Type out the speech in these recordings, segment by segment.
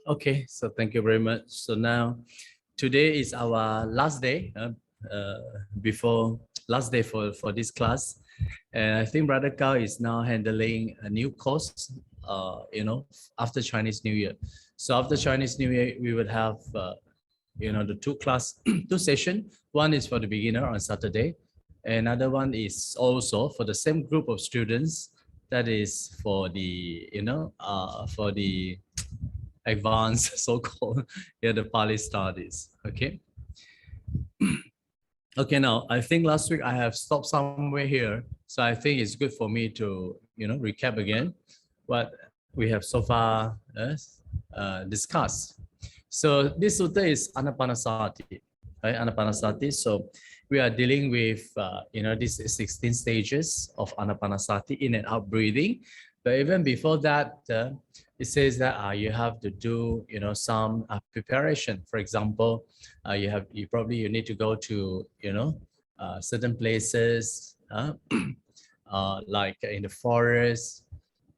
Okay, so thank you very much. So now, today is our last day, last day for this class. And I think Brother Kao is now handling a new course, after Chinese New Year. So after Chinese New Year, we would have, the two session. One is for the beginner on Saturday. Another one is also for the same group of students. That is for the, for the advanced so-called the PALI studies. Okay. Okay, now I think last week I have stopped somewhere here, so I think it's good for me to recap again what we have so far discussed. So this sutta is Ānāpānassati, right? Ānāpānassati. So we are dealing with these 16 stages of Ānāpānassati, in and out breathing. But even before that, it says that you have to do some preparation. For example, you probably need to go to certain places like in the forest,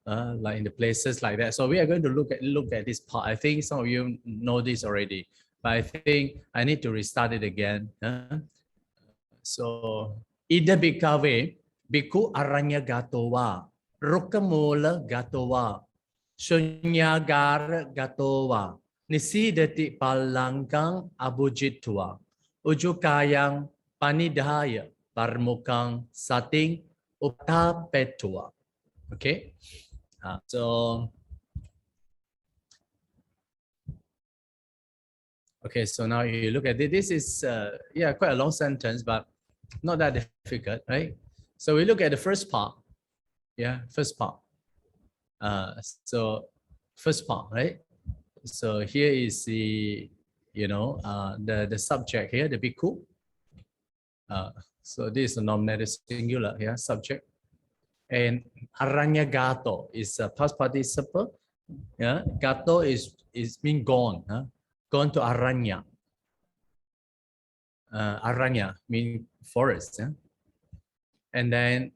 like in the places like that. So we are going to look at this part. I think some of you know this already, but I think I need to restart it again. So ida bhikkhave bhikkhu aranya gatowa rukamula gatowa Shunyagara gatowa nisidati palangkang abujitwa ujukayang panidhaya parmukang sating uptapetua. Okay, so now you look at it. This is quite a long sentence, but not that difficult, right? So we look at the first part. First part. So first part, right? So here is the the subject here, the bhikkhu. So this is a nominative singular here, subject. And aranyagato is a past participle. Gato is mean gone, gone to aranya. Aranya mean forest. And then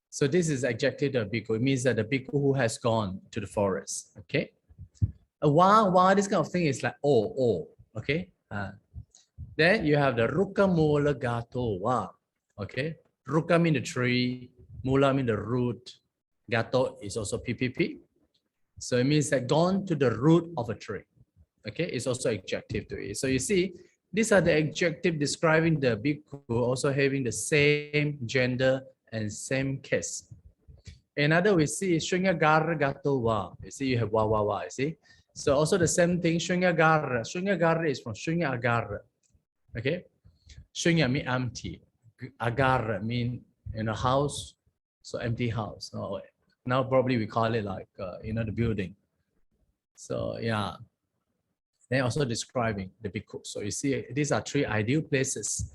so this is adjective to bhikkhu. It means that the bhikkhu who has gone to the forest. Okay. Wow, this kind of thing is like okay. Then you have the ruka mula gato wa. Okay. Ruka mean the tree, mula mean the root, gato is also PPP. So it means that gone to the root of a tree. Okay, it's also adjective to it. So you see, these are the adjective describing the bhikkhu also having the same gender and same case. Another we see Shunyagara gato wa. You see, you have wa. You see, so also the same thing. Shunyagara. Shunyagara is from Shunyagara. Okay, Shunya mean empty. Agara mean house, so empty house. Now probably we call it like the building. So yeah. Then also describing the bhikkhu. So you see, these are three ideal places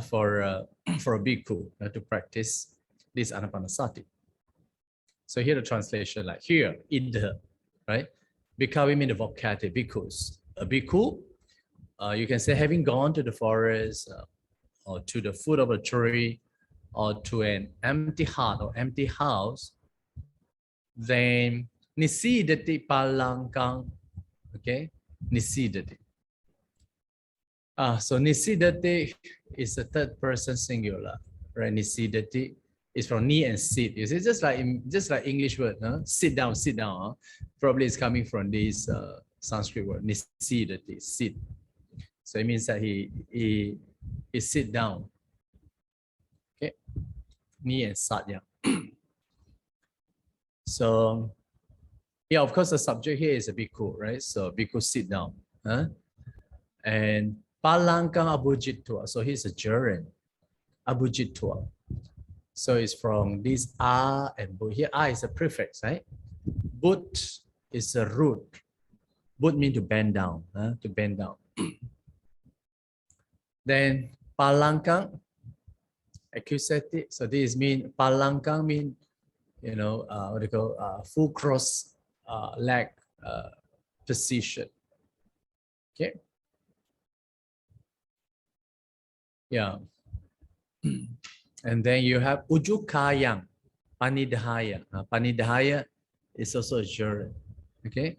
for a bhikkhu to practice this Ānāpānassati. So here the translation, like here, idha, right? Bhikkhavi mean the vocative, bhikkhus. A bhikkhu, you can say having gone to the forest or to the foot of a tree or to an empty hut or empty house, then nisidati palangkang, okay? Nisidati. So nisidati is a third person singular, right? Nisidati is from ni and sit. You see, just like English word, sit down. Probably it's coming from this Sanskrit word, nisidati, sit. So it means that he sit down. Okay, ni and sat, yeah. So yeah, of course, the subject here is a bhikkhu, right? So bhikkhu sit down. And palangkang abujitwa. So he's a gerund. Abujitwa. So it's from this a and bu. Here a is a prefix, right? But is a root. But means to bend down. To bend down. Then palangkang, accusative. So this mean palangkang mean what do you call full cross leg position. Okay. Yeah. And then you have ujukayang, panidhaya. Panidhaya is also a gerund. Okay.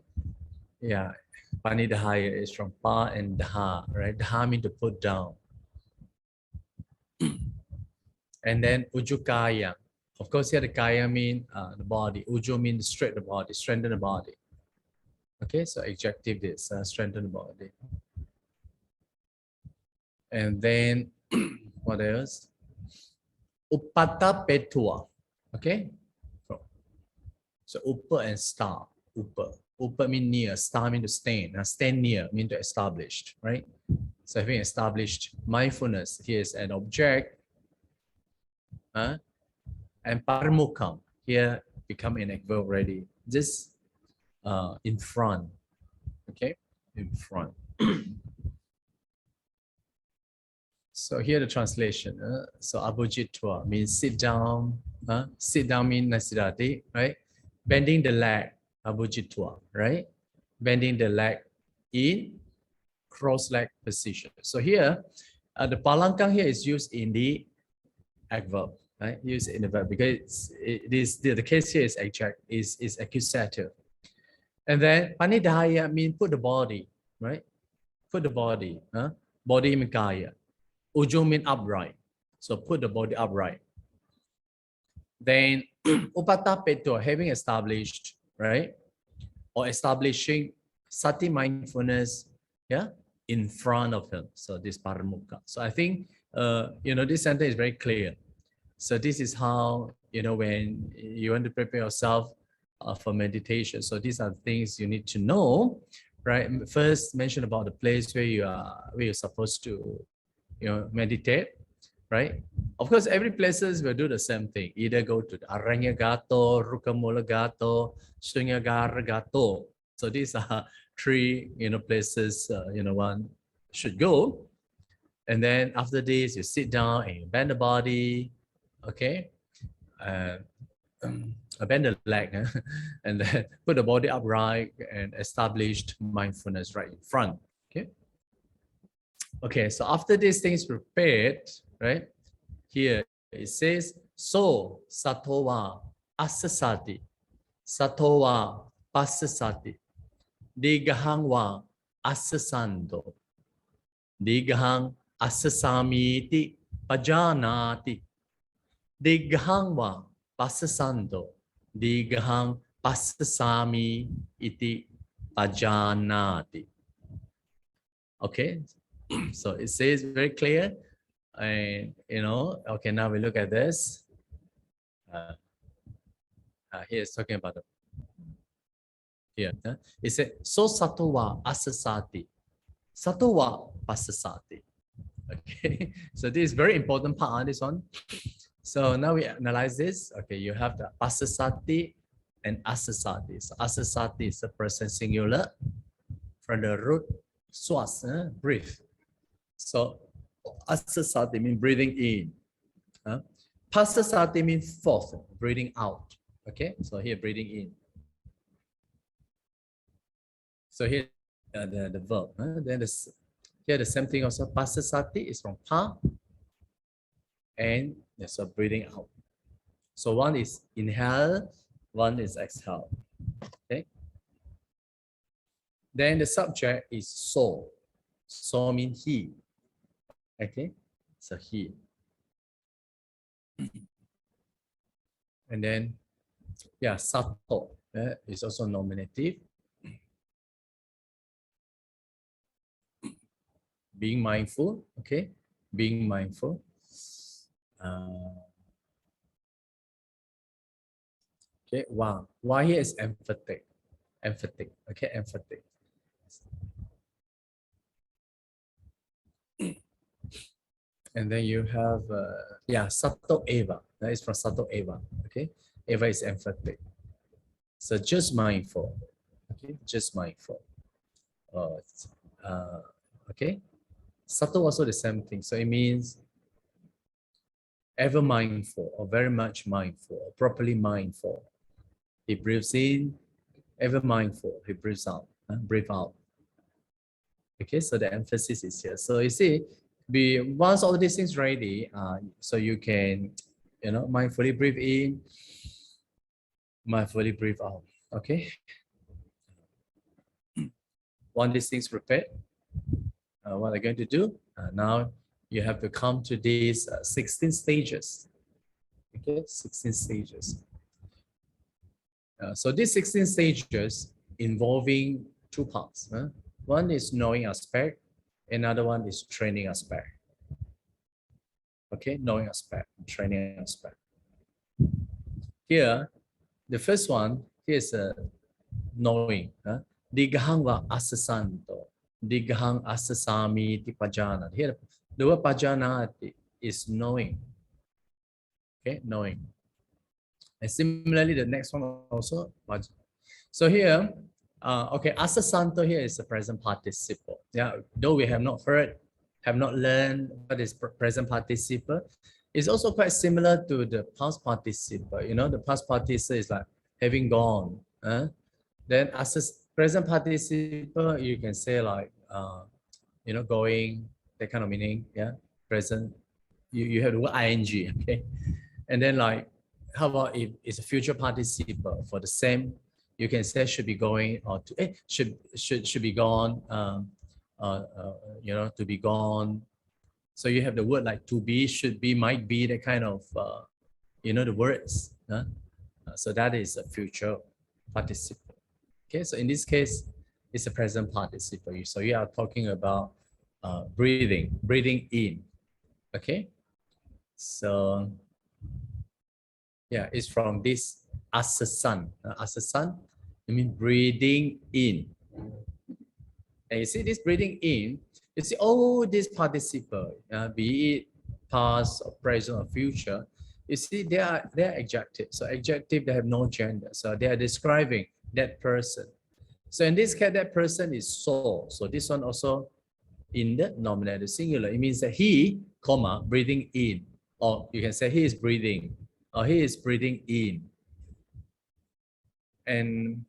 Yeah, Panidhaya is from Pa and Dha, right? Dha means to put down. And then Ujukaya. Of course, here the Kaya means the body. Uju means straight the body, strengthen the body. Okay, so adjective is strengthen the body. And then what else? Upata Petua. Okay, so Upa and Star. Upa. Upa means near, Star means to stand. Stand near means to establish, right? So having established mindfulness, here is an object. And Paramukam, here become an adverb already. This in front. Okay, in front. So here the translation. So abhujitva means sit down. Sit down means nasidati, right? Bending the leg, abhujitva, right? Bending the leg in cross leg position. So here, the palankang here is used in the adverb, right? Used in the verb because the case here is accusative. And then panidhaya means put the body, right? Put the body, body means kaya. Uju means upright. So put the body upright. Then upatapeto, having established, right? Or establishing sati mindfulness, yeah, in front of him. So this paramukha. So I think this sentence is very clear. So this is how, when you want to prepare yourself for meditation. So these are things you need to know, right? First, mention about the place where you're supposed to, meditate, right? Of course, every places will do the same thing. Either go to the Aranyagato, Rukamulagato, Sunyagara-gato. So these are three, places, one should go. And then after this, you sit down and you bend the body, okay? Bend the leg, and then put the body upright and established mindfulness right in front, okay? Okay, so after these things prepared, right? Here it says, so satowa asasati, satowa pasasati, digahangwa asasando, digahang asasamiti pajanati, digahangwa pasasando, digahang pasasami iti pajanati. Okay, so it says very clear. And okay, now we look at this. Here it's talking about here. It says, so satowa asasati, satowa pasasati. Okay, so this is very important part on this one. So now we analyze this. Okay, you have the pasasati and asasati. So asasati is the present singular from the root swas, breathe. So asasati means breathing in. Pasasati means forth, breathing out. Okay, so here breathing in. So here the verb. Then here the same thing also. Pasasati is from pa, and there's a breathing out. So one is inhale, one is exhale. Okay. Then the subject is so. So means he. Okay, so he. And then, yeah, sato is also nominative. Being mindful, okay, being mindful. Okay, wow. Why here is emphatic, emphatic, okay, emphatic. And then you have, yeah, sato eva. That is from sato eva. Okay, eva is emphatic. So just mindful. Okay, just mindful. Okay, sato also the same thing. So it means ever mindful or very much mindful or properly mindful. He breathes in, ever mindful. He breathes out. Breathe out. Okay, so the emphasis is here. So you see, once all these things ready, so you can, mindfully breathe in, mindfully breathe out. Okay. Want these things prepared? What are you going to do? Now you have to come to these 16 stages. Okay, 16 stages. So these 16 stages involving two parts. One is knowing aspect, another one is training aspect. Okay, knowing aspect, training aspect. Here, the first one, here's knowing. Digahang va asasanto. Digahang asasami ti pajana. Here, the word pajana is knowing. Okay, knowing. And similarly, the next one also. So here, okay, asasanto here is the present participle. Yeah, though we have not heard, have not learned what is present participle, it's also quite similar to the past participle. You know, the past participle is like having gone. Then present participle, you can say like, you know, going, that kind of meaning. Yeah, present. You have the word ing. Okay, and then like, how about if it's a future participle for the same? You can say should be going or to should be gone. You know, to be gone. So you have the word like to be, should be, might be, that kind of you know, the words. So that is a future participle. Okay, so in this case, it's a present participle. So you are talking about breathing in. Okay, so yeah, it's from this asasan. Asasan, I mean breathing in. And you see this breathing in, you see all these participle, be it past or present or future, you see they are adjectives. So adjective, they have no gender. So they are describing that person. So in this case, that person is so. So this one also in the nominative singular. It means that he, comma, breathing in. Or you can say he is breathing. Or he is breathing in. And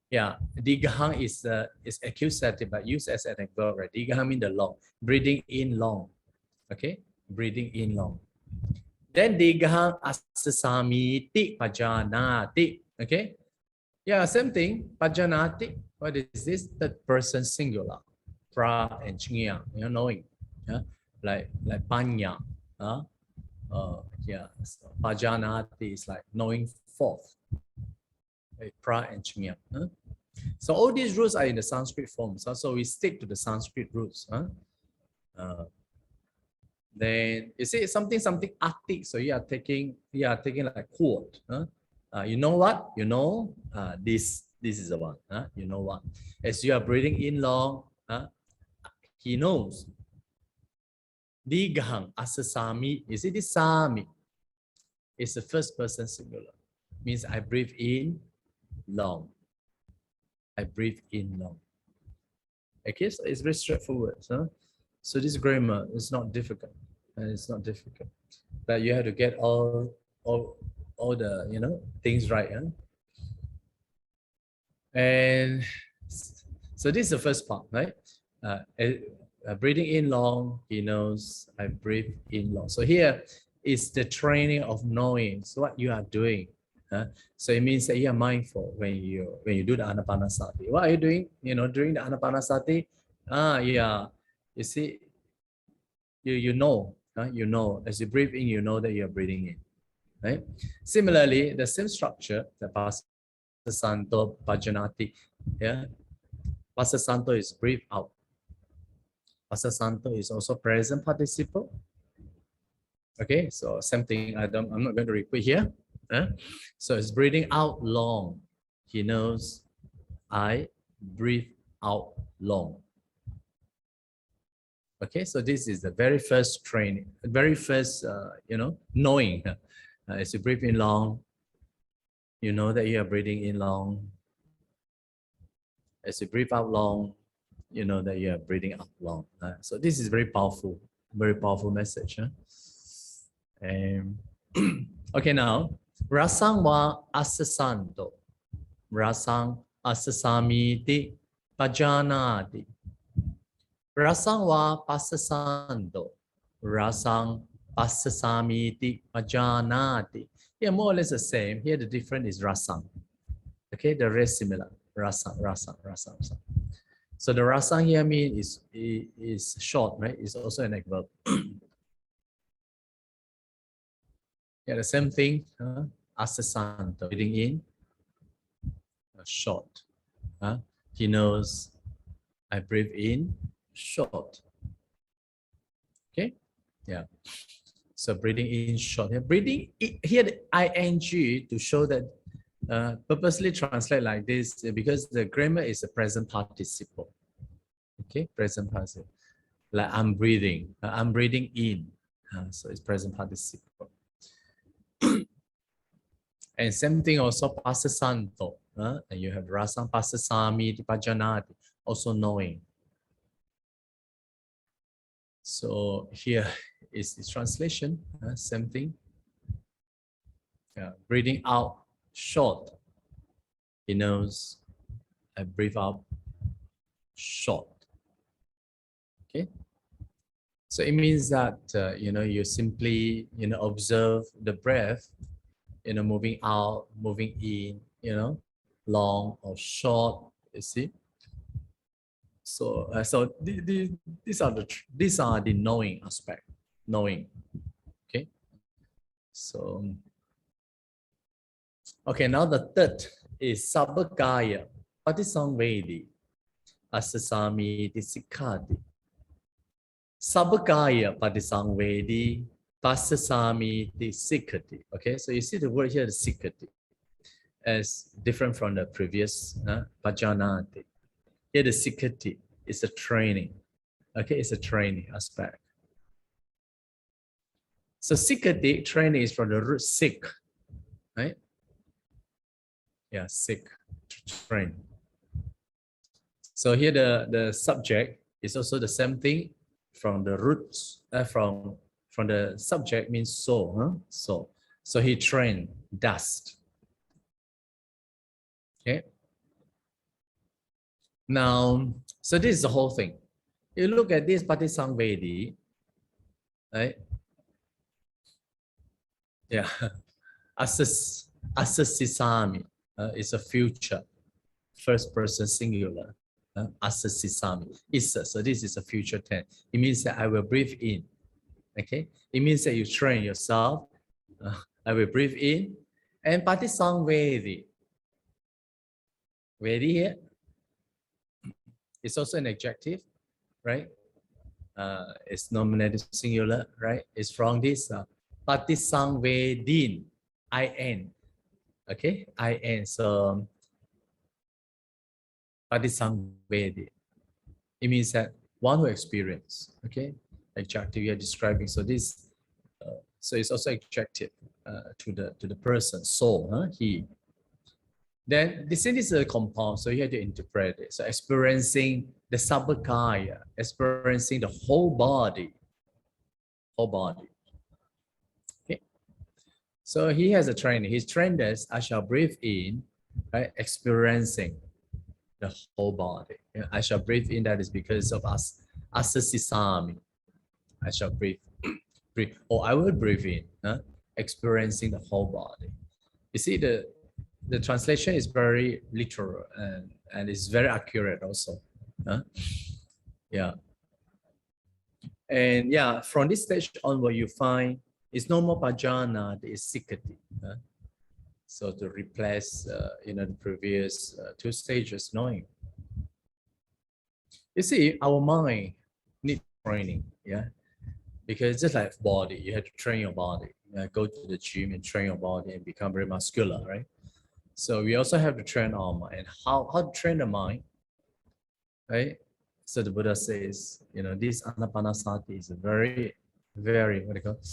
yeah, digahang is accusative but used as an adverb, right? Digahang means the long, breathing in long. Okay, breathing in long. Then digahang asasamiti pajanati. Okay, yeah, same thing. Pajanati. What is this? Third person singular. Pra and chnya. You know, knowing. Yeah, like panya. Yeah. So pajanati is like knowing forth. Like pra and chnya. So all these roots are in the Sanskrit forms. So we stick to the Sanskrit roots. Then you see something arctic. So you are taking like quote. You know what? You know this is the one. You know what? As you are breathing in long, he knows. Digahang asasami. You see this sami? It's the first person singular. Means I breathe in long. I breathe in long. Okay, so it's very straightforward. So this grammar is not difficult, and it's not difficult, but you have to get all the, you know, things right. And so this is the first part, right? Breathing in long, he knows I breathe in long. So here is the training of knowing. So what you are doing. So it means that you are mindful when you do the Ānāpānassati. What are you doing? You know, during the Ānāpānassati, yeah, you see, you know, you know, as you breathe in, you know that you are breathing in, right? Similarly, the same structure, the Pasasanto Pajanati, yeah, Pasasanto is breathe out. Pasasanto is also present participle. Okay, so same thing. I'm not going to repeat here. So it's breathing out long. He knows I breathe out long. Okay, so this is the very first training, very first, you know, knowing. As you breathe in long, you know that you are breathing in long. As you breathe out long, you know that you are breathing out long. So this is very powerful message. Okay, now. Rasang wa asasanto. Rasang asasamiti pajanati. Rasang wa pasasanto. Rasang pasasamiti pajanati. Here more or less the same. Here the difference is rasang. Okay, the rest similar. Rasang. So the rasa here means is short, right? It's also an adverb. Yeah, the same thing. Asasanto, breathing in, short. He knows I breathe in, short. Okay, yeah. So breathing in short. Here, breathing here the ing to show that purposely translate like this because the grammar is a present participle. Okay, present participle. Like I'm breathing in. So it's present participle. And same thing also passasanto. And you have rasa passasami pajanati, also knowing. So here is the translation, same thing. Breathing out short. He knows I breathe out short. Okay. So it means that you simply observe the breath, moving out, moving in, long or short. You see. So these are the knowing aspect, knowing. Okay. So okay, now the third is sabakaya patisangvedi asasami sikkati. Sabakaya patisangvedi pasasami sikkati. Okay, so you see the word here, the sikkati, as different from the previous pajanati. Here the sikkati is a training. Okay, it's a training aspect. So sikkati training is from the root sikh, right? Yeah, sick, train. So here the subject is also the same thing from the roots, from the subject means soul, soul. So he trained dust. Okay. Now, so this is the whole thing. You look at this patisangvedi, right? Yeah, asasisami is a future, first person singular. Asasisami. So this is a future tense. It means that I will breathe in. Okay. It means that you train yourself. I will breathe in. And patisangvedi. Vedi here. It's also an adjective, right? It's nominative singular, right? It's from this patisangvedin, in. Okay, in. So patisangvedi. It means that one who experience. Okay, adjective you're describing. So this, so it's also adjective to the person, soul, he. Then this is a compound, so you have to interpret it. So experiencing the sabakaya, experiencing the whole body. Whole body. Okay. So he has a training. He's trained as I shall breathe in, right? Experiencing the whole body. Yeah, I shall breathe in, that is because of us. Asasisami. I shall breathe. Or I will breathe in, experiencing the whole body. You see, the translation is very literal and it's very accurate also. Yeah. And yeah, from this stage onward, you find it's no more pajana, it's sikkati. So to replace, the previous two stages, knowing. You see, our mind needs training, yeah, because just like body, you have to train your body. Go to the gym and train your body and become very muscular, right? So we also have to train our mind. And how to train the mind, right? So the Buddha says, this Ānāpānassati is a very, very, what do you call it?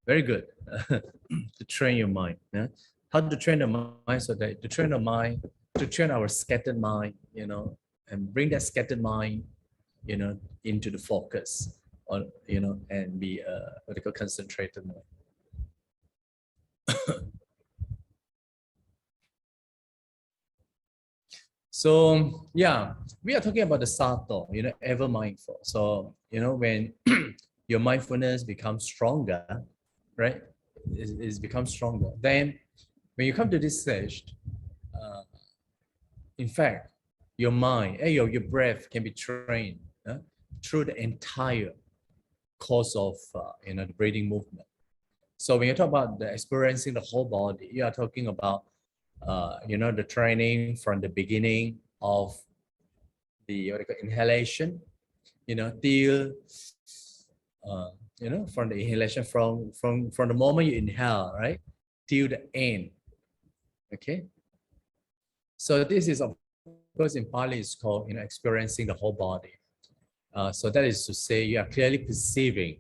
Very good to train your mind. Yeah? How to train the mind, so that to train the mind, to train our scattered mind, and bring that scattered mind, into the focus, or and be what they call concentrated mind. So yeah, we are talking about the sato, ever mindful. So when your mindfulness becomes stronger, right? It becomes stronger. Then when you come to this stage, in fact, your mind, your breath can be trained through the entire course of the breathing movement. So when you talk about the experiencing the whole body, you are talking about the training from the beginning of the inhalation, till from the inhalation from the moment you inhale, right, till the end. Okay. So this is, of course, in Pali is called experiencing the whole body. So that is to say, you are clearly perceiving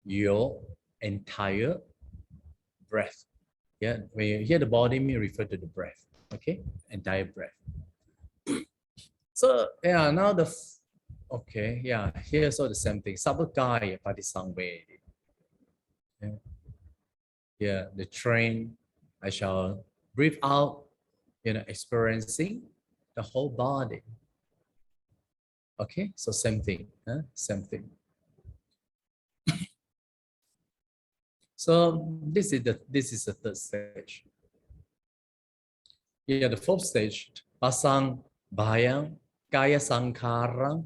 your entire breath. Yeah, when you hear the body, mean refer to the breath. Okay, entire breath. So yeah, now here's all the same thing. Sabakaya Patisangvedi. Yeah, the train. I shall breathe out, experiencing the whole body. Okay, so same thing, same thing. So this is the third stage. Yeah, the fourth stage, Pasang Bhayang Kaya Sankharang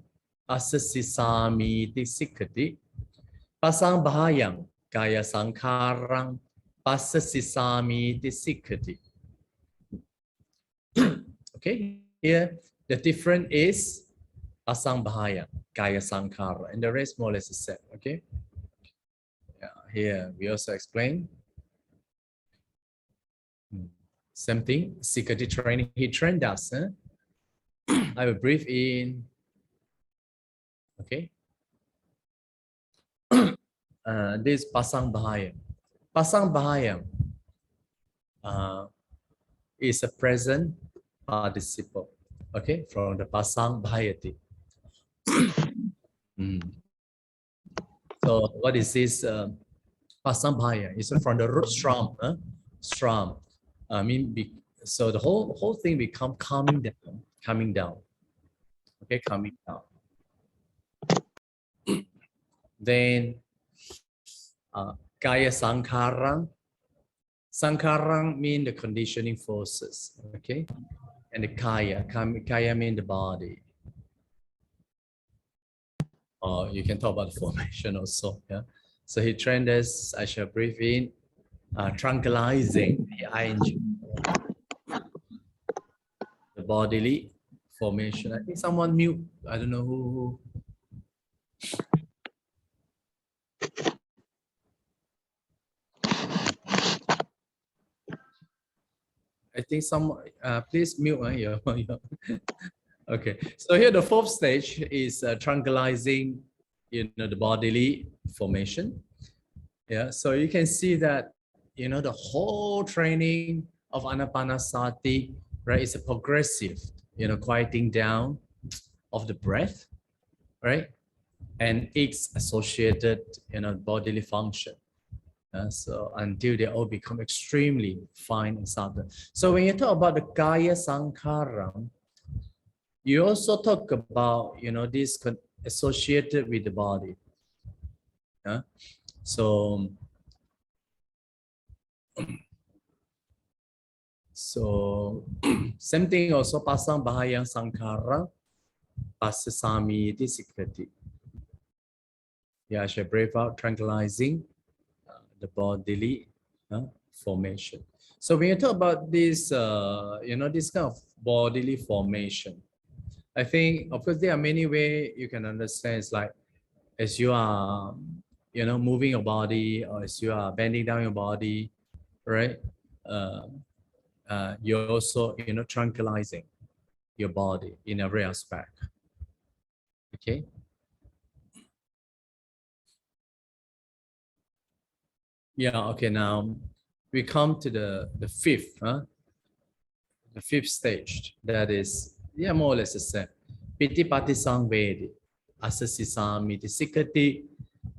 Asasisami Sikati. Pasang Bhayang Kaya Sankharang Pasasisami Sikati. Okay, here the difference is Pasang Bhayang Kaya Sankhara, and the rest more or less is the same. Okay. Yeah, here we also explain. Same thing, Sikati training. He trained us. I will breathe in. Okay. This Pasang Bhayang. Pasang Bhayang is a present participle. Okay, from the Pasang Bhayati. So what is this Pasang Bhayang? It's from the root stram. Stram. So the whole thing become calming down. Okay, calming down. Then Kaya Sankharang. Sankharang mean the conditioning forces. Okay, and the Kaya mean the body. Or you can talk about the formation also. Yeah. So he trained us. I shall breathe in, tranquilizing the ing, the bodily formation. I think someone mute. I don't know who. I think someone. Please mute. Okay. So here the fourth stage is tranquilizing, the bodily formation. Yeah. So you can see that, the whole training of Ānāpānassati, right, is a progressive, quieting down of the breath, right, and its associated, bodily function. So until they all become extremely fine and subtle. So when you talk about the Kaya Sankharam, you also talk about, this associated with the body. So same thing also, Pasang Bhayang Sankhara Pasasami Sikati. Yeah, I shall breathe out, tranquilizing the bodily formation. So when you talk about this, this kind of bodily formation, I think, of course, there are many ways you can understand. It's like, as you are, moving your body, or as you are bending down your body, right? You're also, tranquilizing your body in every aspect. Okay. Yeah. Okay. Now we come to the fifth, the fifth stage. That is, more or less the same. Piti pati sangvedi, asasisami sikati.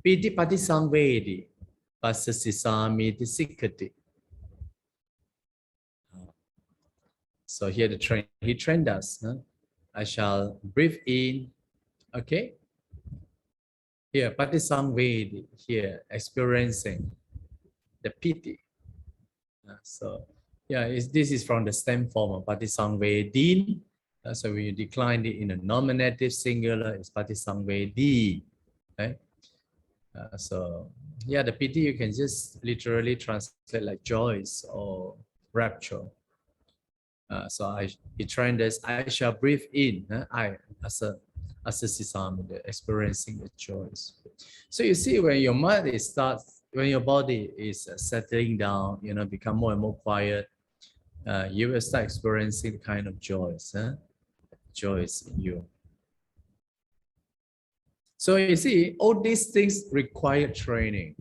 Piti pati sangvedi, pasasisami sikati. So here he trained us. I shall breathe in. Okay. Here, patisangvedi, here, experiencing the piti. So yeah, this is from the stem form of patisangvedin, So when you decline it in a nominative singular, it's patisangvedi, right? So yeah, the piti you can just literally translate like joys or rapture. So he trained us. I shall breathe in. I as a sisami, experiencing the joys. So you see, when your mind starts, when your body is settling down, become more and more quiet, you will start experiencing the kind of joys, joys in you. So you see, all these things require training.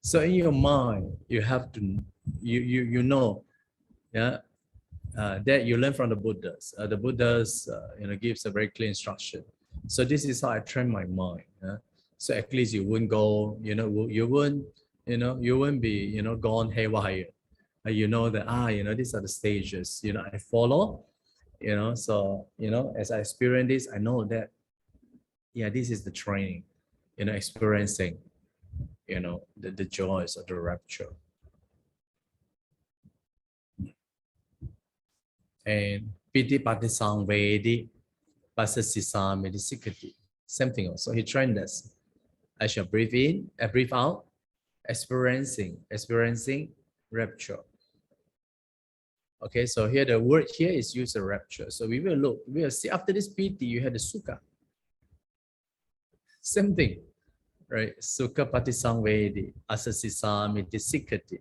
So in your mind, you have to, you know, that you learn from the Buddhas. The Buddhas, gives a very clear instruction. So this is how I train my mind. So at least you wouldn't go, you wouldn't be, gone haywire. You know that, these are the stages. I follow. So as I experience this, I know that, yeah, this is the training. Experiencing, the joys of the rapture. And piti patisangvedi pasasisami sikati. Same thing also. He trained us. I shall breathe in and breathe out, experiencing rapture. Okay, so here the word here is used as rapture. So we will see after this piti, you have the sukha. Same thing, right? Sukha patisangvedi asasisami sikati.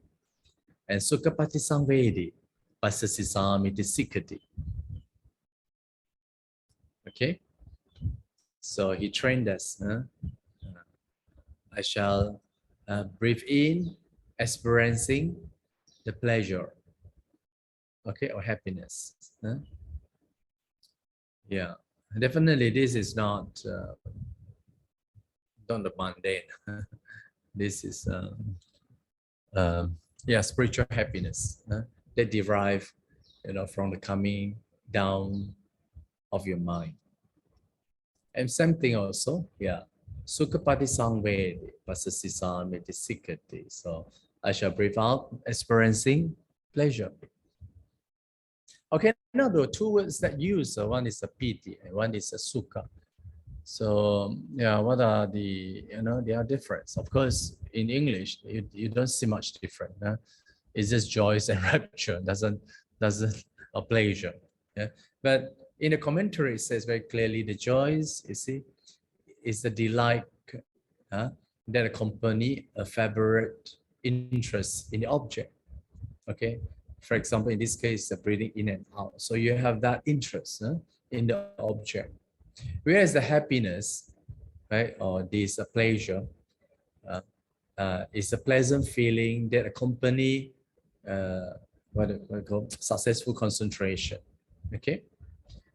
And sukha patisangvedi pasasisami sikati. Okay, so he trained us. I shall breathe in, experiencing the pleasure, okay, or happiness. Yeah, definitely this is not the mundane. This is spiritual happiness that derive, from the coming down of your mind. And same thing also, yeah. Sukha patisangvedi pasasisami sikati. So I shall breathe out, experiencing pleasure. Okay, now there are two words that use. One is a piti and one is a sukha. So yeah, what are the, they are different. Of course, in English, you don't see much different. It's just joys and rapture, doesn't or pleasure. Yeah, but in the commentary, it says very clearly the joys, you see, is the delight that accompany a favorite interest in the object. Okay, for example, in this case, breathing in and out. So you have that interest in the object. Whereas the happiness, right, or this pleasure, is a pleasant feeling that accompany what we call successful concentration. Okay,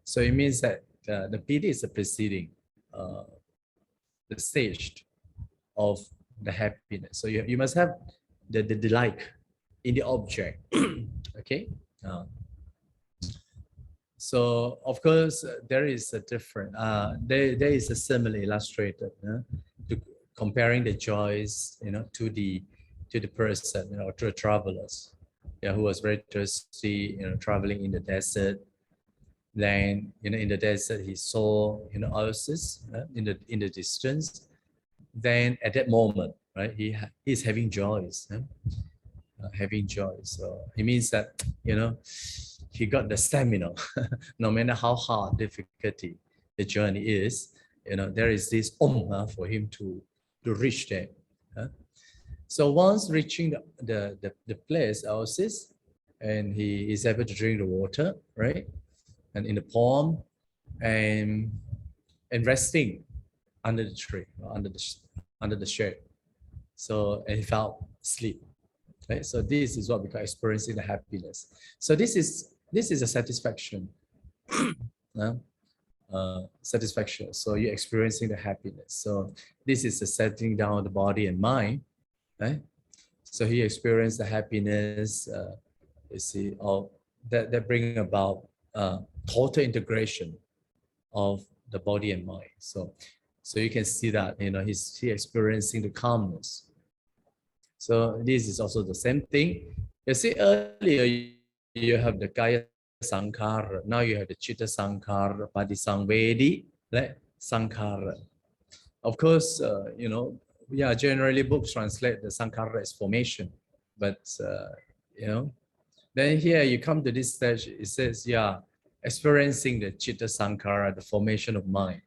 so it means that the piti is the preceding, the stage of the happiness. So you must have the delight in the object. Okay. So of course there is a different. There is a simile illustrated to comparing the joys, to the person, to the travelers, who was very thirsty, traveling in the desert. Then, in the desert, he saw, oasis in the distance. Then at that moment, right, he's having joys, having joy. So it means that, he got the stamina. No matter how hard, difficulty the journey is, there is this for him to reach there. So once reaching the place, oasis, and he is able to drink the water, right? And in the pond, and resting under the tree, under the shade. So, and he felt sleep. Right? So this is what we call experiencing the happiness. So this is a satisfaction. Satisfaction. So you're experiencing the happiness. So this is the setting down of the body and mind. Right? So he experienced the happiness. You see, that bring about total integration of the body and mind. So you can see that, he's experiencing the calmness. So this is also the same thing. You see, earlier you have the Kaya Sankhara. Now you have the Chitta Sankhara, Padisangvedi, like Sankhara. Of course, you know, yeah, generally books translate the Sankhara as formation, but you know, then here you come to this stage, it says, yeah, experiencing the Chitta Sankhara, the formation of mind.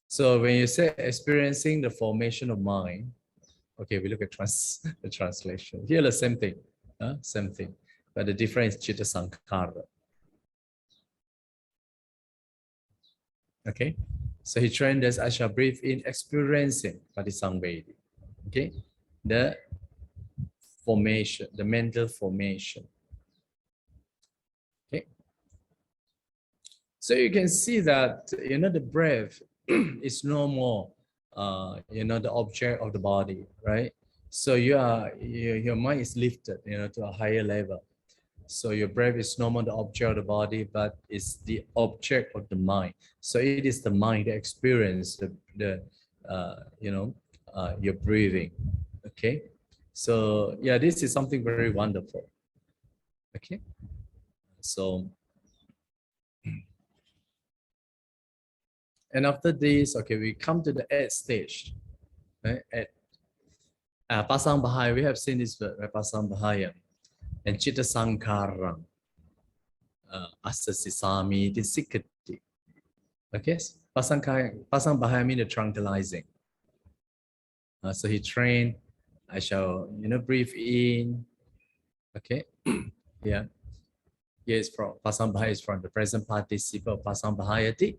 So when you say experiencing the formation of mind, okay, we look at the translation. Here the same thing, same thing, but the difference is Chitta Sankhara. Okay, so he trained us, I shall breathe in, experiencing Padisangvedi. Okay, the formation, the mental formation. Okay, so you can see that, you know, the breath is no more, you know, the object of the body, right? So your mind is lifted, you know, to a higher level. So your breath is no more the object of the body, but it's the object of the mind. So it is the mind that experience you know, your breathing. Okay. So yeah, this is something very wonderful. Okay. So, and after this, okay, we come to the 8th stage. Right? At Pasang Bahaya, we have seen this word, right? Pasang Bahaya. And Chitta Sankhara, Asasisami, the Sikati. Okay, Pasang Bahaya means the tranquilizing. So he trained, I shall, you know, breathe in. Okay, yeah. Yes, from Pasang Bahaya is from the present participle of Pasang Bahayati,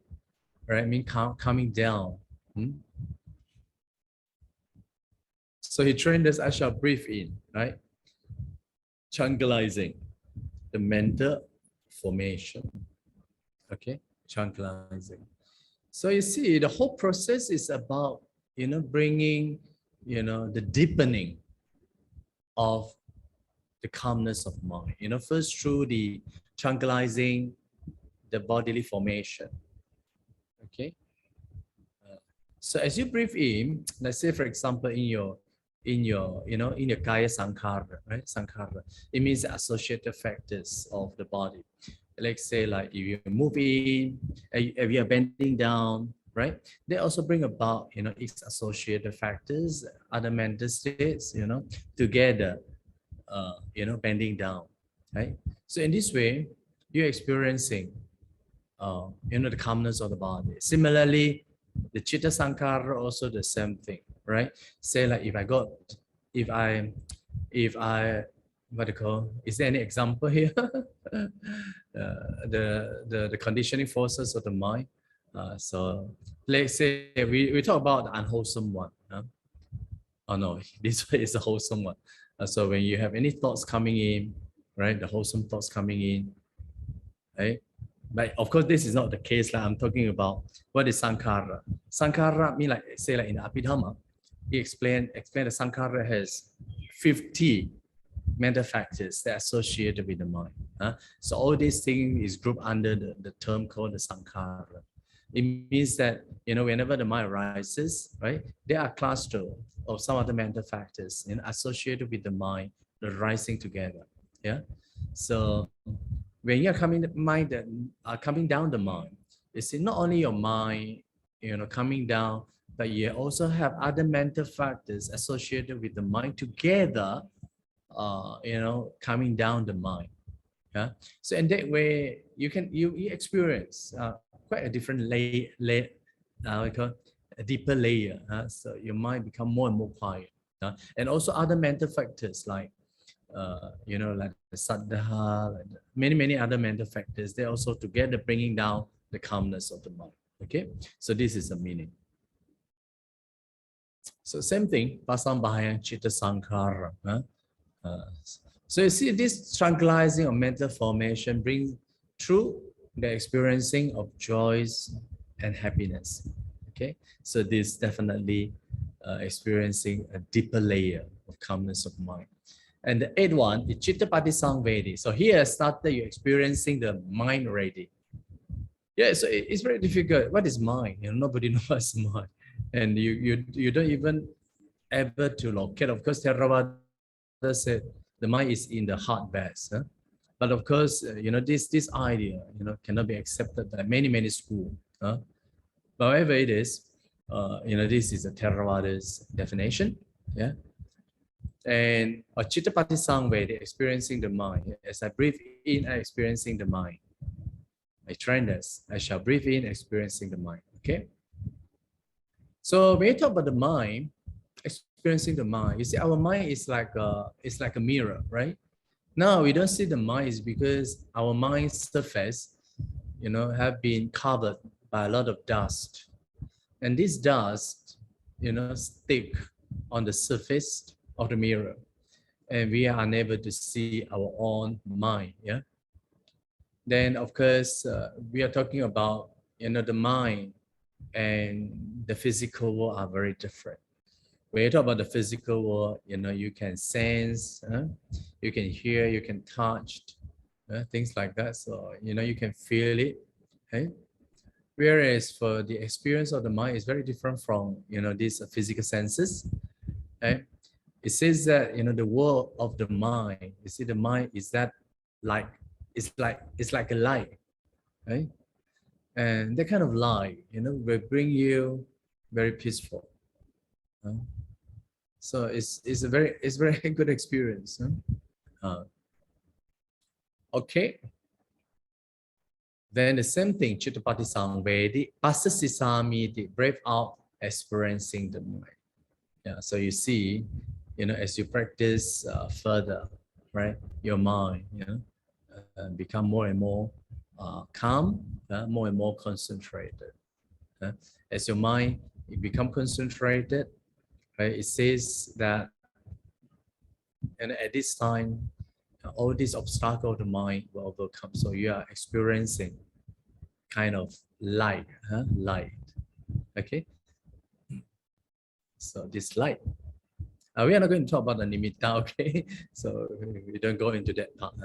right? Mean coming down. So he trained us, I shall breathe in, right? Tranquilizing the mental formation. Okay, tranquilizing. So you see, the whole process is about, you know, bringing, you know, the deepening of the calmness of mind. You know, first through the tranquilizing the bodily formation. Okay. So as you breathe in, let's say, for example, in your Kaya Sankhara, right? Sankhara, it means the associated factors of the body. Let's say, like, if you move in, if you are bending down, right? They also bring about, you know, its associated factors, other mental states, you know, together, you know, bending down, right? So in this way, you're experiencing, you know, the calmness of the body. Similarly, the Chitta Sankhara also the same thing, right? Say, like, if I, what do you call, is there any example here? The conditioning forces of the mind. So let's say we talk about the unwholesome one. Oh no, this is a wholesome one. So when you have any thoughts coming in, right, the wholesome thoughts coming in, right? But of course, this is not the case. Like, I'm talking about what is Sankhara. Sankhara mean, like, say, like in Abhidhamma, he explained the Sankhara has 50 mental factors that are associated with the mind. So all these things is grouped under the term called the Sankhara. It means that, you know, whenever the mind arises, right, there are clusters of some other mental factors and associated with the mind, the rising together. Yeah. So when you're coming down the mind, you see not only your mind, you know, coming down, but you also have other mental factors associated with the mind together, you know, coming down the mind. Yeah. So in that way, you experience quite a different a deeper layer. So your mind become more and more quiet. And also other mental factors like, you know, like the saddha, like many other mental factors. They also together bringing down the calmness of the mind. Okay. So this is the meaning. So same thing, Pasang Bahaya Chitta Sankhara. So you see, this tranquilizing of mental formation brings through the experiencing of joys and happiness. Okay, so this definitely experiencing a deeper layer of calmness of mind. And the 8th one is Chitta Padisangvedi. So here started you experiencing the mind already. Yeah, so it's very difficult. What is mind? You know, nobody knows what's mind, and you don't even able to locate. Of course, Theravada said the mind is in the heart base. But of course, this idea, cannot be accepted by many schools. However it is, this is a Theravada's definition. Yeah. And Chittapati Sangve, the experiencing the mind. As I breathe in, I experiencing the mind. I train this. I shall breathe in, experiencing the mind. Okay. So when you talk about the mind, experiencing the mind, you see, our mind is like a mirror, right? Now we don't see the mind is because our mind's surface, have been covered by a lot of dust, and this dust, stick on the surface of the mirror, and we are unable to see our own mind. Yeah. Then of course we are talking about the mind and the physical world are very different. When you talk about the physical world, you can sense, you can hear, you can touch, things like that. So you can feel it. Okay. Whereas for the experience of the mind is very different from these physical senses. Okay. It says that the world of the mind, you see, the mind is that like it's like a light, right? And that kind of light will bring you very peaceful. So it's a very good experience. Okay. Then the same thing, Chittapati Sangvedi, Pasasisamiti, brave out, experiencing the mind. Yeah, so you see, as you practice further, right, your mind, become more and more calm, more and more concentrated. As your mind become concentrated, right, it says that, and at this time, all these obstacles of the mind will overcome. So you are experiencing kind of light, light. Okay. So this light. We are not going to talk about the nimitta, okay? So we don't go into that part.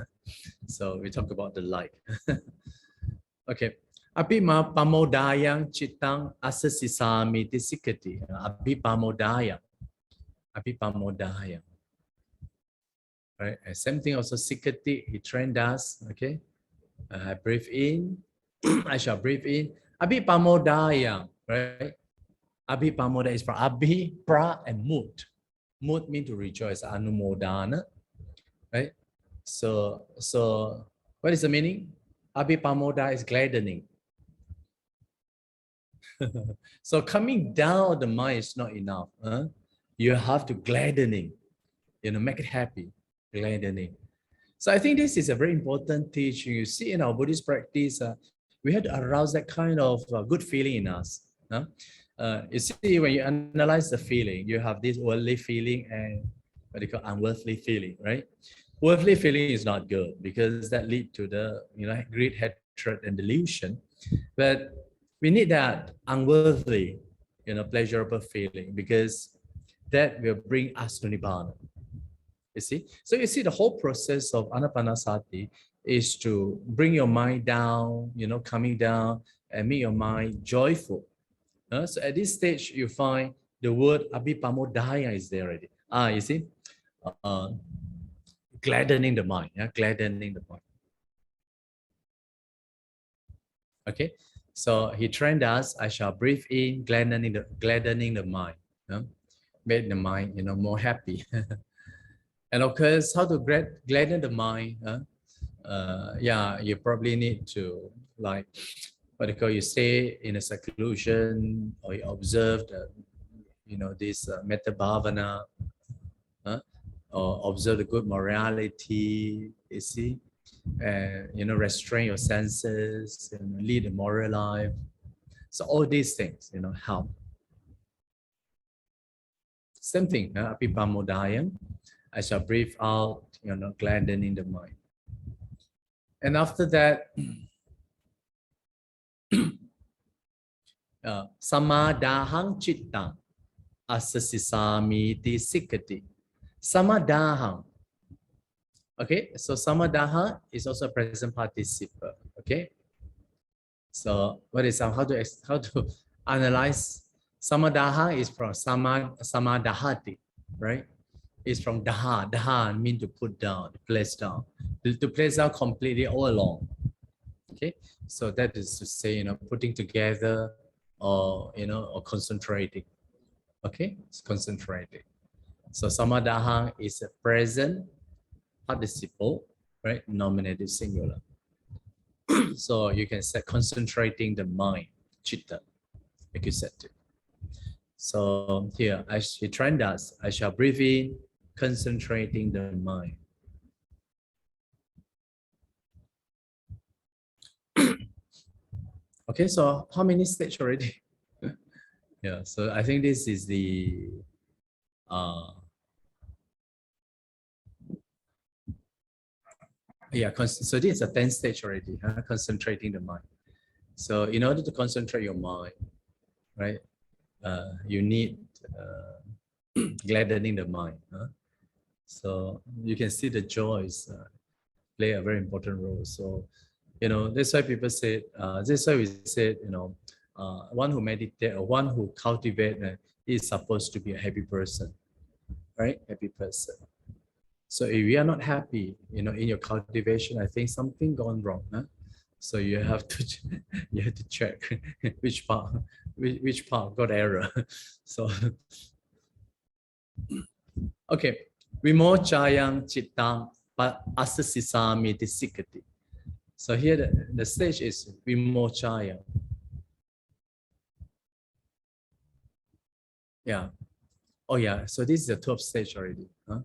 So we talk about the light. Okay. Abhima pamodayang chittang asasisami tisikati. Abhipamodayang. Abhipamodayang. Right. And same thing also sikati, he trained us. Okay. I breathe in. I shall breathe in. Abhipamodayang. Right. Abhipamoda is from abhi, pra, and mut. Mut means to rejoice, anumodana, right? So what is the meaning? Abhipamoda is gladdening. So coming down the mind is not enough. You have to gladdening, make it happy, gladdening. So I think this is a very important teaching. You see, in our Buddhist practice, we have to arouse that kind of good feeling in us. You see, when you analyze the feeling, you have this worldly feeling and what they call unworldly feeling, right? Worldly feeling is not good because that leads to the greed, hatred, and delusion. But we need that unworldly, pleasurable feeling because that will bring us to Nibbana. You see? So you see the whole process of Ānāpānassati is to bring your mind down, coming down and make your mind joyful. So at this stage, you find the word abhipamodaya is there already. You see? Gladdening the mind, gladdening the mind. Okay, so he trained us, I shall breathe in, gladdening the mind. Make the mind, more happy. And of course, how to gladden the mind? You probably need to you stay in a seclusion, or you observe this metta bhavana, or observe the good morality, you see, and restrain your senses and lead a moral life. So all these things, help. Same thing, abhipamodayam, I shall breathe out, gladdening the mind. And after that, samadahang chittang asasisami sikati. Samadahang. Okay, so samadaha is also a present participle. Okay, so what is how to analyze? Samadaha is from samadahati, right? is from daha. Daha means to put down, to place down, to place down completely all along. Okay, so that is to say, you know, putting together or, you know, or concentrating. Okay, it's concentrating. So samadahang is a present participle, right? Nominative singular. So you can say concentrating the mind, chitta, like you said. So here, as he trained us, I shall breathe in, concentrating the mind. Okay, so how many stages already? Yeah, so I think this is the yeah, so this is a 10th stage already, huh? Concentrating the mind. So in order to concentrate your mind, right, you need gladdening the mind. Huh? So you can see the joys play a very important role. So, you know, that's why people say, that's why we said, you know, one who meditate or one who cultivate is supposed to be a happy person, right? Happy person. So if you are not happy, you know, in your cultivation, I think something gone wrong. Huh? So you have to check which part got error. So okay, vimochayang chittam asasisami sikati. So here the stage is vimochaya. Yeah. Oh yeah. So this is the 12th stage already. Huh?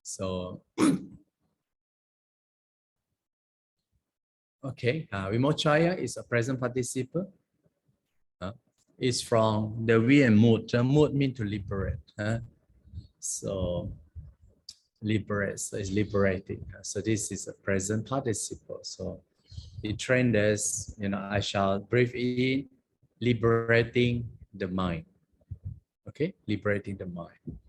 So okay, vimochaya is a present participle. Is from the we and mood. Mood means to liberate. So liberate, so it's liberating. So this is a present participle. So he trained us, you know, I shall breathe in, liberating the mind. Okay, liberating the mind.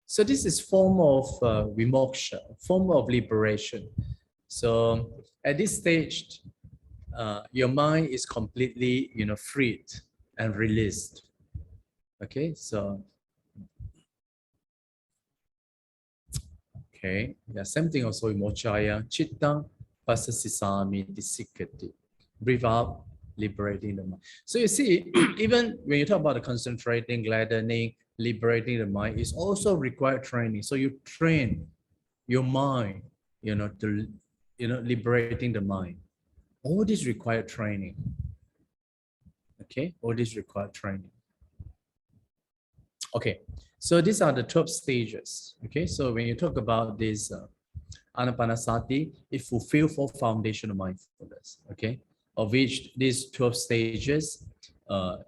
So this is form of vimoksha, form of liberation. So at this stage, your mind is completely, you know, freed and released. Okay, so okay, yeah, same thing also in mochaya, chitta pasasisami disikati. Breathe out, liberating the mind. So you see, even when you talk about the concentrating, gladdening, liberating the mind, is also required training. So you train your mind, you know, to, you know, liberating the mind. All this required training. Okay, all this required training. Okay, so these are the 12 stages. Okay, so when you talk about this Ānāpānassati, it fulfills 4 foundational mindfulness. Okay, of which these 12 stages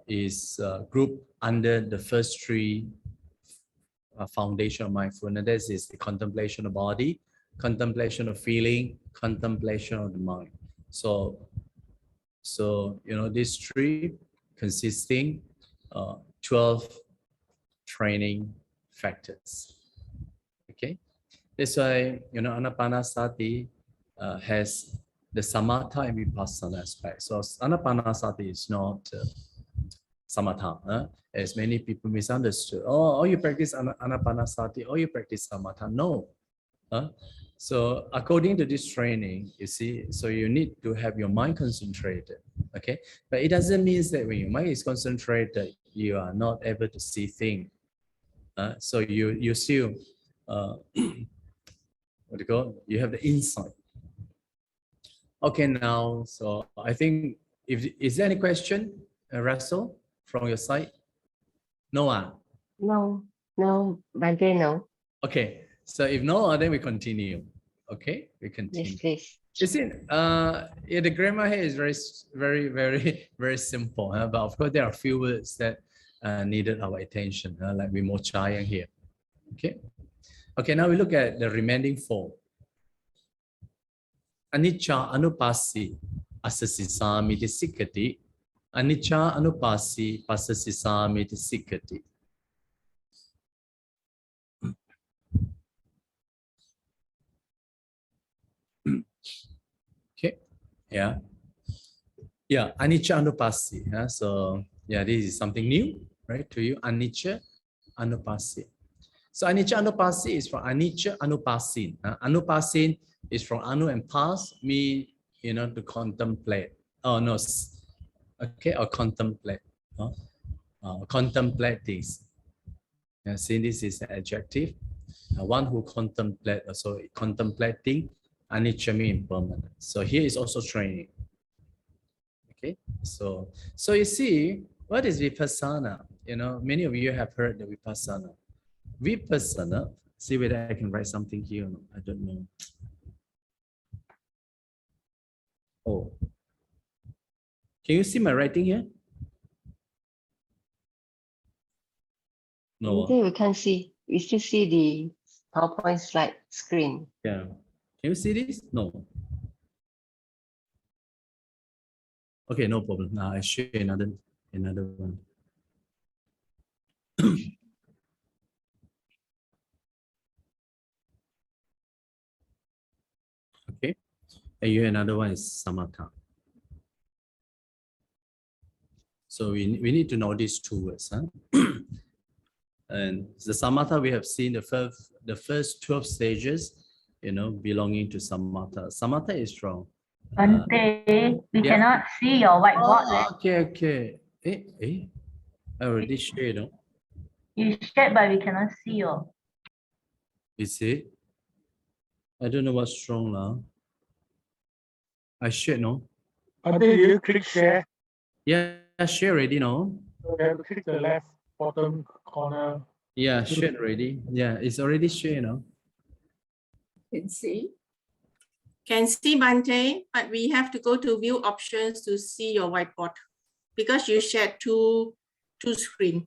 is grouped under the first 3 foundational mindfulness. This is the contemplation of body, contemplation of feeling, contemplation of the mind. So you know, these 3 consisting 12 training factors. Okay, that's why, you know, Ānāpānassati has the samatha and vipassana aspect. So Ānāpānassati is not samatha, as many people misunderstood. Oh, you practice Ānāpānassati, or you practice samatha. No. So according to this training, you see, so you need to have your mind concentrated. Okay, but it doesn't mean that when your mind is concentrated, you are not able to see things. So you still what do you call? You have the insight. Okay, now, so I think, is there any question, Russell, from your side? No. No, Bhante, no. Okay, so if no, then we continue. Okay, we continue. Yes, please. You see, yeah, the grammar here is very simple, but of course there are a few words that needed our attention, like vimochaya here. Okay, now we look at the remaining 4. Anicca anupasi asasisami sikati. Anicca anupasi pasasisami sikati. Okay, yeah, anicca anupasi. So yeah, this is something new, right, to you. Anicca Ānāpānassati. So anicca Ānāpānassati is from anicca anupasin. Anupasin is from anu and pas, me, to contemplate. Oh no, okay, or contemplate. Contemplate things. See, this is the adjective. One who contemplate, so contemplating, anicca means impermanent. So here is also training. Okay, so you see, what is vipassana? Many of you have heard the vipassana. Vipassana, see whether I can write something here. I don't know. Oh, can you see my writing here? No. We can't see. We still see the PowerPoint slide screen. Yeah. Can you see this? No. Okay, no problem. Now I share another one. Okay. And you another one is samatha. So we need to know these two words, huh? And the samatha we have seen the first 12 stages, belonging to samatha. Samatha is from Bhante, we cannot see your whiteboard. Okay. I already shared, no? You shared, but we cannot see your. Is it? I don't know what's wrong now. I shared, no? Until you click share, Yeah, share already, no? you have to click the left bottom corner. Yeah, shared already. Yeah, it's already shared, no? Can see. Can see, Bhante, but we have to go to view options to see your whiteboard because you shared two screen.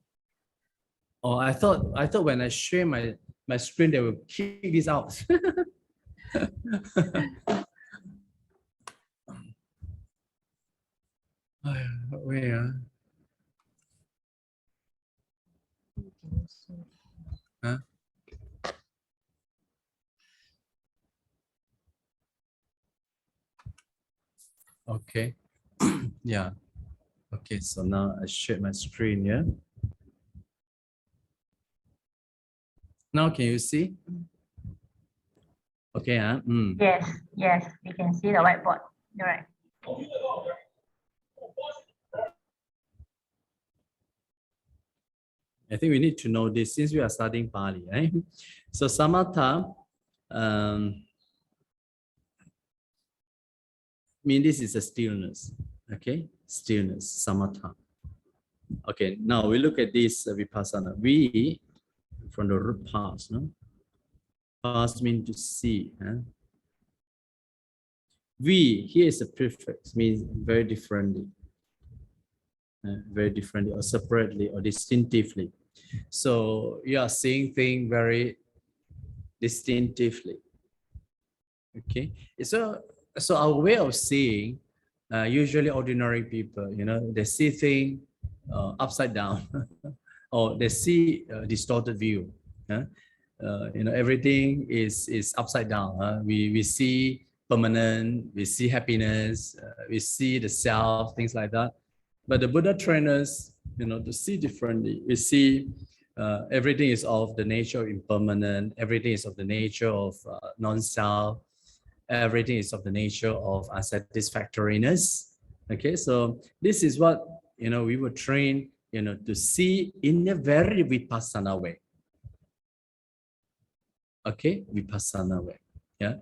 Oh, I thought when I share my screen, they will kick this out. Where? Huh? Okay. Yeah. Okay, so now I share my screen, yeah? Now can you see? Okay, huh? Yes, we can see the whiteboard. You're right. I think we need to know this since we are studying Pali, right? So samatha, this is a stillness, okay? Stillness, samatha. Okay, now we look at this vipassana. We, from the root past, no? Past means to see. Huh? We, here is a prefix, means very differently. Very differently or separately or distinctively. So you are seeing things very distinctively. Okay, so our way of seeing, usually ordinary people, they see things upside down, or they see a distorted view. Everything is upside down. We see permanent, we see happiness, we see the self, things like that. But the Buddha trainers, to see differently. We see everything is of the nature of impermanent. Everything is of the nature of non-self. Everything is of the nature of unsatisfactoriness. Okay, so this is what we were trained, to see in a very vipassana way. Okay, vipassana way. Yeah.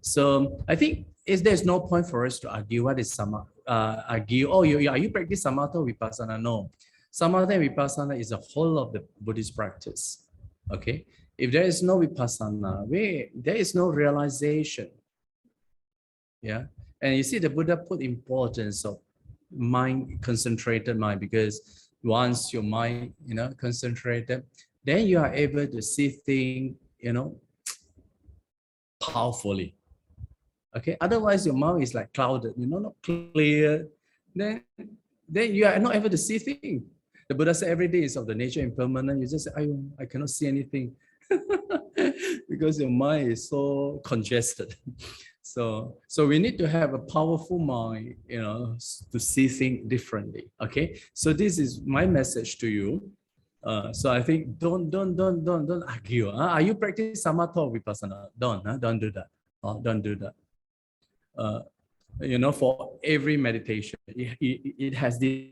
So I think there's no point for us to argue what is samatha. Argue, are you practice samatha or vipassana? No. Samatha and vipassana is the whole of the Buddhist practice. Okay. If there is no vipassana, there is no realization. Yeah. And you see, the Buddha put importance of mind, concentrated mind, because once your mind, concentrated, then you are able to see things, powerfully. Okay, otherwise your mind is like clouded, not clear. Then you are not able to see things. The Buddha said every day is of the nature impermanent. You just say, I cannot see anything because your mind is so congested. So we need to have a powerful mind, to see things differently. Okay, so this is my message to you. So I think don't argue. Are you practicing samatha or vipassana? Don't do that. Don't do that. You know, for every meditation, it has this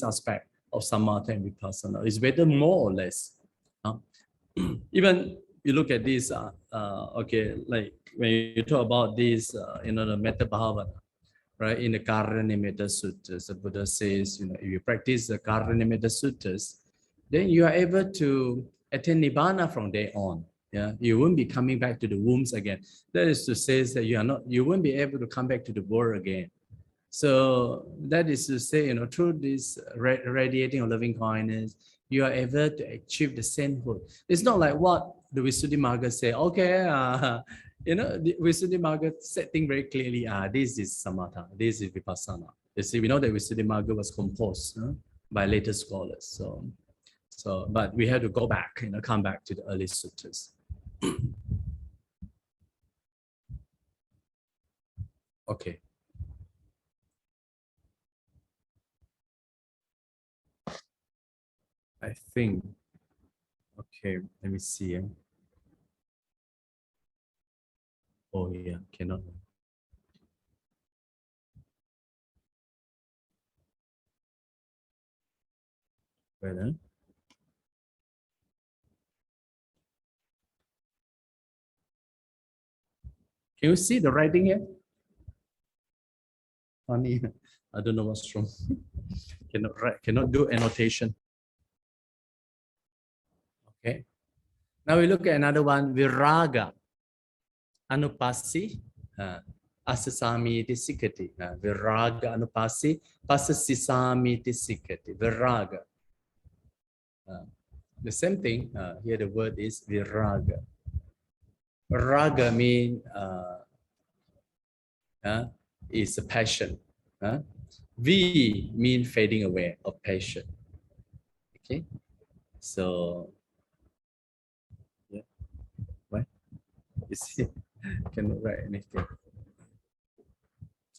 aspect of samatha and vipassana. It's whether more or less. Even you look at this, okay, like when you talk about this, you know, the metta bhavana, right? In the Karanimetta Suttas, the Buddha says, you know, if you practice the Karanimetta Suttas, then you are able to attain nibbana from there on. Yeah, you won't be coming back to the wombs again. That is to say that you won't be able to come back to the world again. So that is to say, you know, through this radiating of loving kindness, you are able to achieve the sainthood. It's not like what the Visuddhimagga say. Okay, you know, the Visuddhimagga said things very clearly. This is samatha, this is vipassana. You see, we know that Visuddhimagga was composed by later scholars. So, but we have to go back, you know, come back to the early suttas. Okay. I think, okay, let me see. Oh yeah, cannot. Whether can you see the writing here? Funny, I don't know what's wrong. Cannot write, cannot do annotation. Okay. Now we look at another one, viraga, anupasi, asasami sikati, viraga anupasi, pasasisami sikati, viraga. The same thing, here the word is viraga. Raga means is a passion. V means fading away of passion. Okay, so yeah, what? You see, cannot write anything.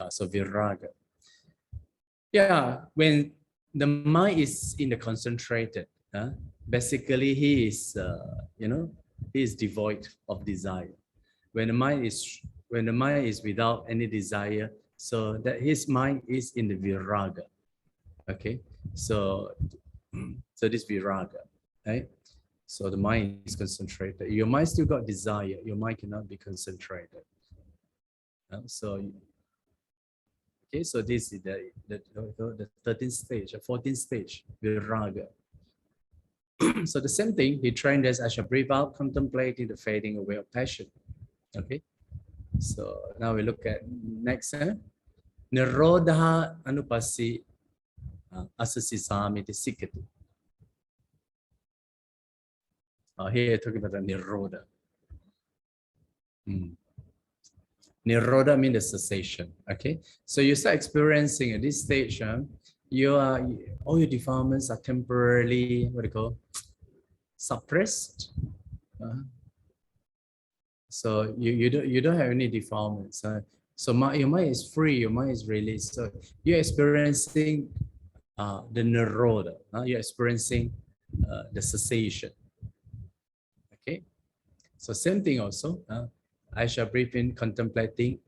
So viraga. Yeah, when the mind is in the concentrated, basically he is, you know, he is devoid of desire. When the mind is without any desire, so that his mind is in the viraga. Okay, so this viraga, right? So the mind is concentrated. Your mind still got desire. Your mind cannot be concentrated. So okay, so this is the 13th stage, the 14th stage, viraga. So the same thing, he trained us, I shall breathe out, contemplating the fading away of passion. Okay, so now we look at next. Nirodha anupasi asasisamiti sikati. Here talking about the nirodha. Nirodha means the cessation. Okay, so you start experiencing at this stage, all your defilements are temporarily, what do you call, suppressed. So you don't have any defilements. So your mind is free, your mind is released. So you're experiencing the nirodha. You're experiencing the cessation. Okay, so same thing also. I shall breathe in, contemplating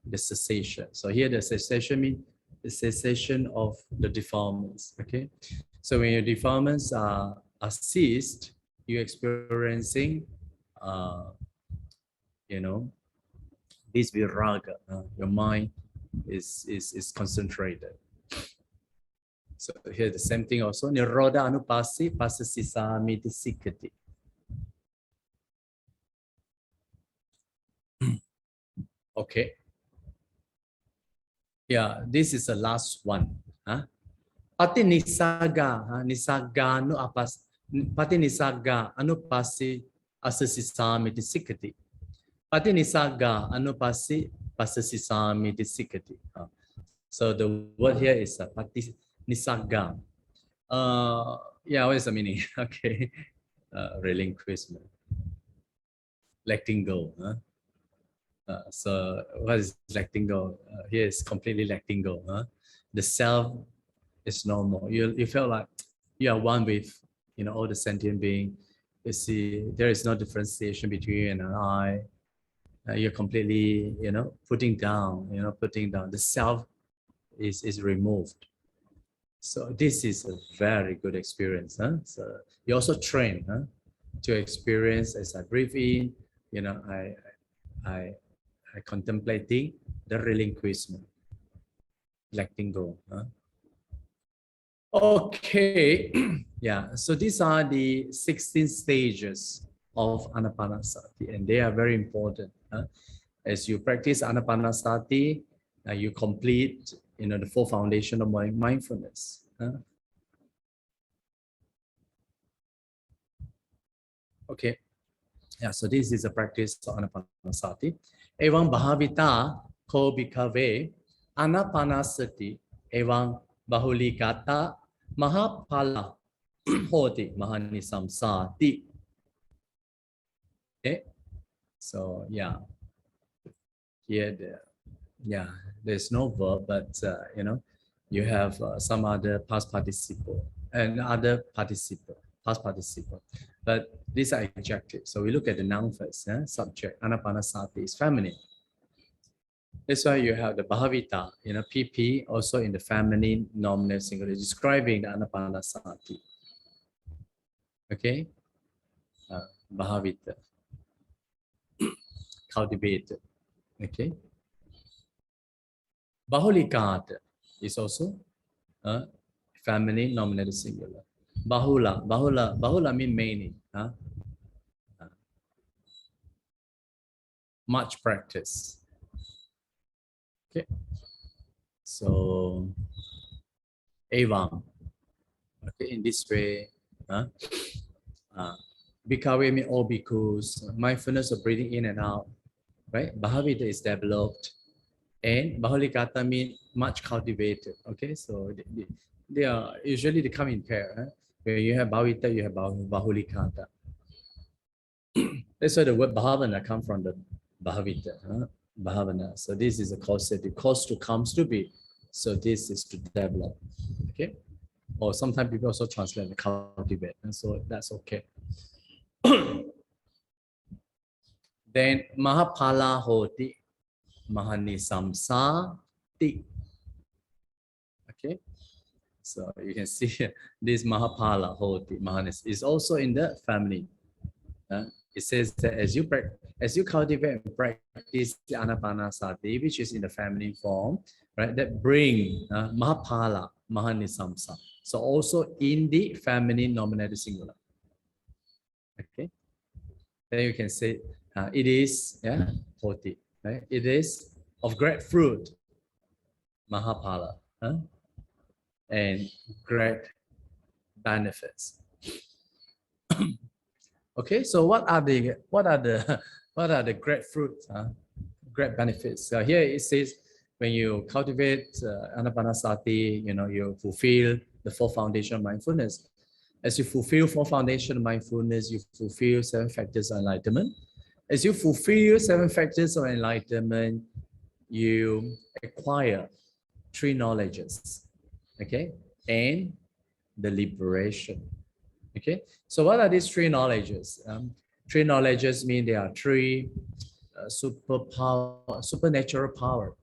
the cessation. So here the cessation means the cessation of the defilements. Okay, so when your defilements are ceased, you're experiencing you know, this viraga. Your mind is concentrated. So here the same thing also. Nirodha anupasi pasasisami sikati. Okay. Yeah, this is the last one. Pati nisaga, nisaga no apas, pati nisaga anupasi asasisami sikati. Pati nisaga anupasi pasasisami sikati. So the word here is pati nisaga. Yeah, what is the meaning? Okay, relinquishment, letting go. So what is letting go? Here is completely letting go. The self is no more. You feel like you are one with all the sentient being. You see, there is no differentiation between you and I. You're completely, putting down, the self is removed. So this is a very good experience. So you also train to experience as I breathe in, I contemplating the relinquishment, letting go. Okay, yeah, so these are the 16 stages of Ānāpānassati, and they are very important. As you practice Ānāpānassati, you complete, the full foundation of mindfulness. Okay, yeah, so this is a practice of Ānāpānassati. Evam bhavita ko bhikkhave Ānāpānassati evam bahulikata mahapala hoti mahanisamsati. Okay, so yeah, here there's no verb, but you have some other past participle and other participle, past participle, but these are adjectives. So we look at the noun first. Subject Ānāpānassati is feminine. That's why you have the bhavita, PP, also in the feminine nominal singular, describing the Ānāpānassati. Okay, bhavita, cultivated. Okay, bahulikata is also feminine nominal singular. Bahula means many. Much practice. Okay, so evam. Okay, in this way, bhikkhave means all bhikkhus. Mindfulness of breathing in and out, right? Bhavita is developed, and bahulikata means much cultivated. Okay, so they are usually they come in pair. When you have bhavita, you have bahulikata. That's why the word bhavana comes from the bhavita. Bhavana. So this is a causative, cause to comes to be. So this is to develop. Okay. Or sometimes people also translate the cultivate, and so that's okay. Then mahapala hoti mahanisamsati. Okay. So you can see this mahapala hoti mahanis is also in the family. It says that as you cultivate and practice the Ānāpānassati, which is in the feminine form, right, that bring mahapala, mahanisamsa. So also in the feminine nominative singular. Okay, then you can say it is hoti, right? It is of great fruit, mahapala, and great benefits. Okay, so what are the great fruits, great benefits? So here it says when you cultivate Ānāpānassati, you fulfill the four foundation of mindfulness. As you fulfill four foundation of mindfulness, you fulfill 7 factors of enlightenment. As you fulfill 7 factors of enlightenment, you acquire 3 knowledges. Okay, and the liberation. Okay, so what are these 3 knowledges? 3 knowledges mean there are 3 supernatural power.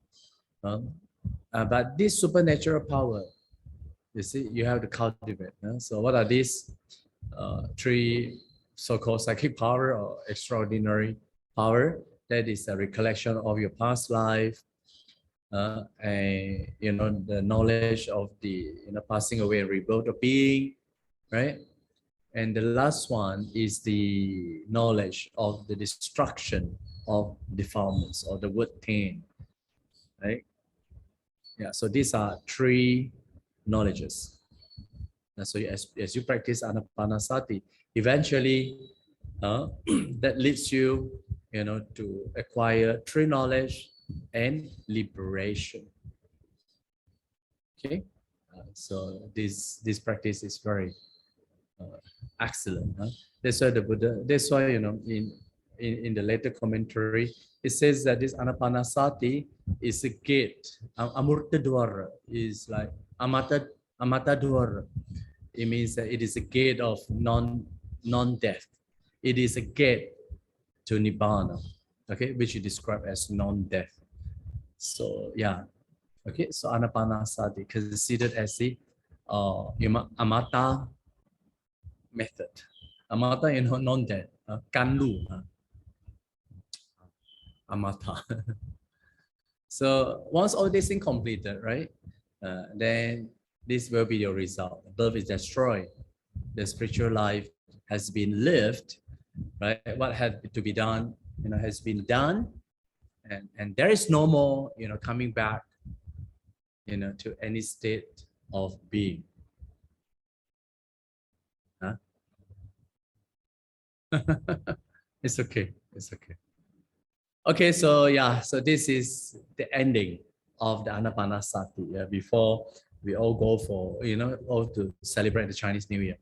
But this supernatural power, you see, you have to cultivate. So what are these 3 so-called psychic power or extraordinary power? That is a recollection of your past life, and the knowledge of the passing away and rebirth of being, right? And the last one is the knowledge of the destruction of defilements, or the word pain, right? Yeah, so these are 3 knowledges. And so as you practice Ānāpānassati, eventually that leads you, to acquire 3 knowledge and liberation. Okay, so this practice is very excellent. That's why the Buddha, that's why in the later commentary it says that this Ānāpānassati is a gate. Amurta dwara is like amata dwara. it means that it is a gate of non-death. It is a gate to Nibbana, okay, which you describe as non-death. So yeah, okay, so Ānāpānassati considered as the Amata method. Amata, non-death, Kanlu, Amata. So once all these things completed, right, then this will be your result. Birth is destroyed. The spiritual life has been lived, right? What had to be done, has been done, and there is no more, coming back, to any state of being. Huh? It's okay. It's okay. Okay, so yeah, so this is the ending of the Ānāpānassati before we all go for, all to celebrate the Chinese New Year.